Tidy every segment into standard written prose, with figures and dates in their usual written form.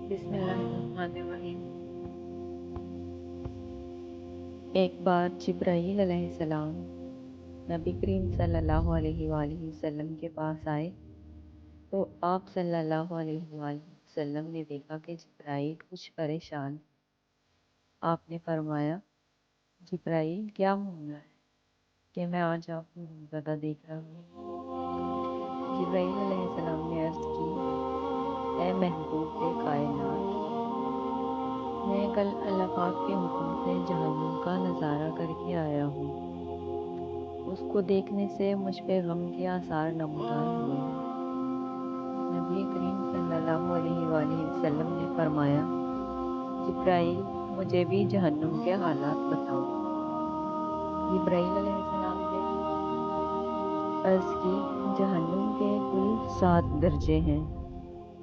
بسم اللہ الرحمن الرحیم۔ ایک بار جبرائیل علیہ السلام نبی کریم صلی اللہ علیہ وآلہ وسلم کے پاس آئے تو آپ صلی اللہ علیہ وآلہ وسلم نے دیکھا کہ جبرائیل کچھ پریشان۔ آپ نے فرمایا، جبرائیل کیا معاملہ ہے کہ میں آج آپ کو زیادہ دیکھ رہا ہوں؟ جبرائیل علیہ السلام نے عرض کی، اے محبوب کائنات، میں کل اللہ پاک کے حکم سے جہنم کا نظارہ کر کے آیا ہوں۔ اس کو دیکھنے سے مجھ پہ غم کے آثار نمودار ہوئے ہیں۔ نبی کریم صلی اللہ علیہ وآلہ وسلم نے فرمایا، جبرائیل مجھے بھی جہنم کے حالات بتاؤ۔ جبرائیل علیہ السلام نے عرض کی، جہنم کے کل 7 درجے ہیں۔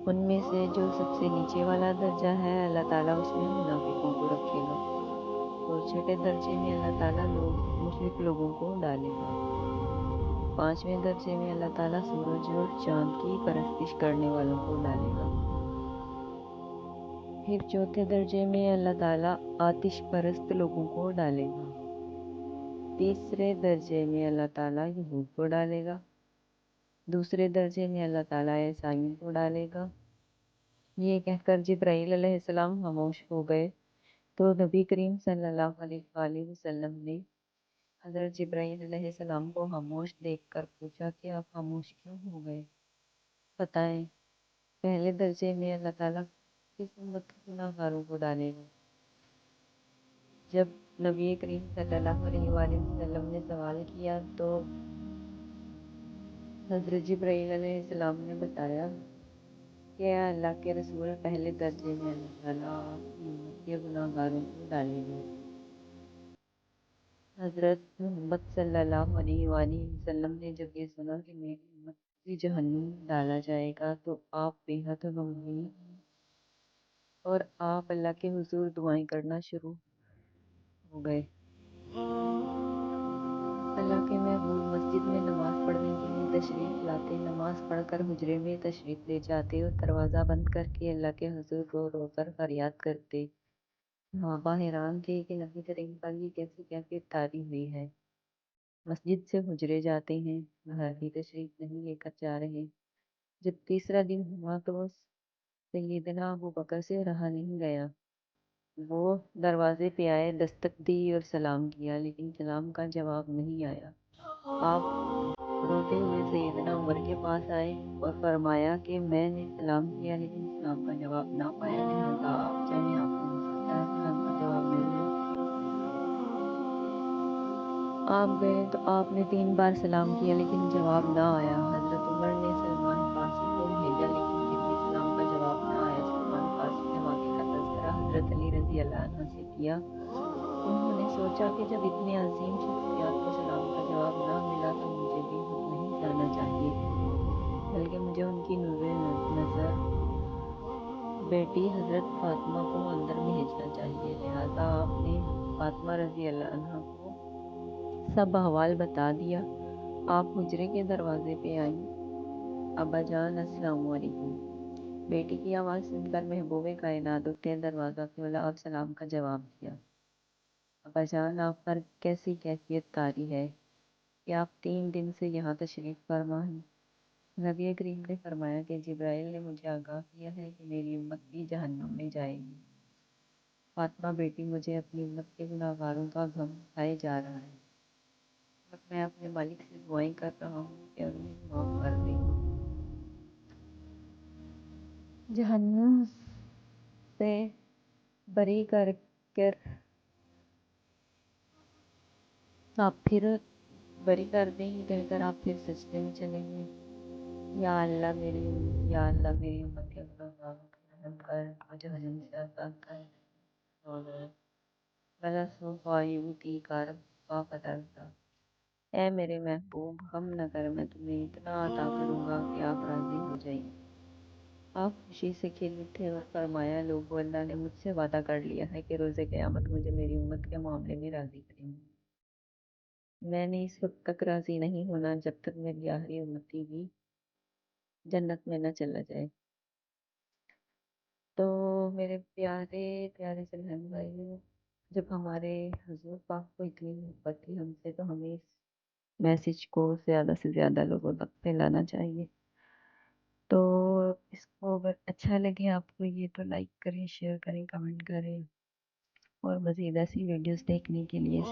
ان میں سے جو سب سے نیچے والا درجہ ہے، اللہ تعالیٰ اس میں منافقوں کو رکھے گا، اور چھٹے درجے میں اللہ تعالیٰ مشرک لوگوں کو ڈالے گا۔ 5ویں درجے میں اللہ تعالیٰ سورج اور چاند کی پرستش کرنے والوں کو ڈالے گا۔ پھر چوتھے درجے میں اللہ تعالیٰ آتش پرست لوگوں کو ڈالے گا۔ تیسرے درجے میں اللہ تعالیٰ یہود کو ڈالے گا۔ دوسرے درجے میں اللہ تعالیٰ عیسائیوں کو ڈالے گا۔ یہ کہہ کر جبرائیل علیہ السلام خاموش ہو گئے تو نبی کریم صلی اللہ علیہ وآلہ وسلم نے حضرت جبرائیل علیہ السلام کو خاموش دیکھ کر پوچھا کہ آپ خاموش کیوں ہو گئے؟ بتائیں، پہلے درجے میں اللہ تعالیٰ کس امت کے گناہ گاروں کو ڈالے گا؟ جب نبی کریم صلی اللہ علیہ وآلہ وسلم نے سوال کیا تو حضرت جبرائیل علیہ السلام نے بتایا کہ اللہ کے رسول، پہلے درجے میں اللہ تعالیٰ آپ کی امت کے گناہ گاروں کو ڈالے گا۔ حضرت محمد صلی اللہ علیہ وآلہ وسلم نے جب یہ سنا کہ میری امت کو جہنم ڈالا جائے گا تو آپ بے حد غمگین اور آپ اللہ کے حضور دعائیں کرنا شروع ہو گئے۔ اللہ کے محبوب مسجد میں نماز پڑھنے کے لیے تشریف لاتے، نماز پڑھ کر حجرے میں تشریف لے جاتے اور دروازہ بند کر کے اللہ کے حضور رو رو کر فریاد کرتے۔ صحابہ حیران تھے کہ نبی کریم پر یہ کیسی کیفیت طاری ہوئی ہے۔ مسجد سے حجرے جاتے ہیں، گھر بھی تشریف نہیں لے کر جا رہے۔ جب تیسرا دن ہوا تو سیدنا ابو بکر سے رہا نہیں گیا۔ وہ دروازے پہ آئے، دستک دی اور سلام کیا، لیکن سلام کا جواب نہیں آیا۔ آپ روتے ہوئے سیدنا عمر کے پاس آئے اور فرمایا کہ میں نے سلام کیا لیکن سلام کا جواب نہ پایا، لہٰذا آپ چاہیں، آپ کو ہو سکتا ہے سلام کا جواب مل جائے۔ آپ گئے تو آپ نے 3 بار سلام کیا لیکن جواب نہ آیا۔ حضرت عمر نے سلمان فارسی کو بھیجا لیکن پھر بھی سلام کا جواب نہ آیا۔ سلمان فارسی نے واقعے کا تذکرہ حضرت علی رضی اللہ عنہ سے کیا۔ انہوں نے سوچا کہ جب اتنے عظیم شخصیات کو سلام کا جواب نہ ملا تو مجھے بھی نہیں جانا چاہیے، بلکہ مجھے ان کی نور نظر بیٹی حضرت فاطمہ کو اندر بھیجنا چاہیے۔ لہٰذا آپ نے فاطمہ رضی اللہ عنہ کو سب احوال بتا دیا۔ آپ حجرے کے دروازے پہ آئیں، ابا جان السلام علیکم۔ بیٹی کی آواز سن کر محبوب کائنات اٹھے، دروازہ کھولا اور سلام کا جواب دیا۔ ابا جان، آپ پر کیسی کیفیت طاری ہے کہ آپ 3 دن سے یہاں تشریف فرما ہیں؟ نبی کریم نے فرمایا کہ جبرائیل نے مجھے آگاہ کیا ہے کہ میری امت بھی جہنم میں جائے گی۔ فاطمہ بیٹی، مجھے اپنی امت کے گناہ گاروں کا غم کھائے جا رہا ہے اور میں اپنے مالک سے دعائیں کر رہا ہوں کہ انہیں معاف کر دے۔ جہنم سے بری کر کر آپ پھر بری کر دیں گے کہہ کر آپ پھر سجدے میں چلیں گے۔ یا اللہ میری امت کے گناہ گاروں کا رحم کر، مجھے جہنم سے آزاد کر اور غلط کر قدرتا۔ اے میرے محبوب، غم نہ کر، میں تمہیں اتنا عطا کروں گا کہ آپ راضی ہو جائیں۔ آپ خوشی سے کھل اٹھے اور فرمایا، لوگوں، اللہ نے مجھ سے وعدہ کر لیا ہے کہ روز قیامت مجھے میری امت کے معاملے میں راضی کریں گے۔ میں نے اس وقت تک راضی نہیں ہونا جب تک میری آخری امتی بھی جنت میں نہ چلا جائے۔ تو میرے پیارے پیارے سے بہن بھائی، جب ہمارے حضور پاک کو اتنی محبت تھی ہم سے، تو ہمیں اس میسج کو زیادہ سے زیادہ لوگوں تک پھیلانا چاہیے. تو اس کو اگر اچھا لگے آپ کو یہ، تو لائک کریں، شیئر کریں، کمنٹ کریں، اور مزید ایسی ویڈیوز دیکھنے کے لیے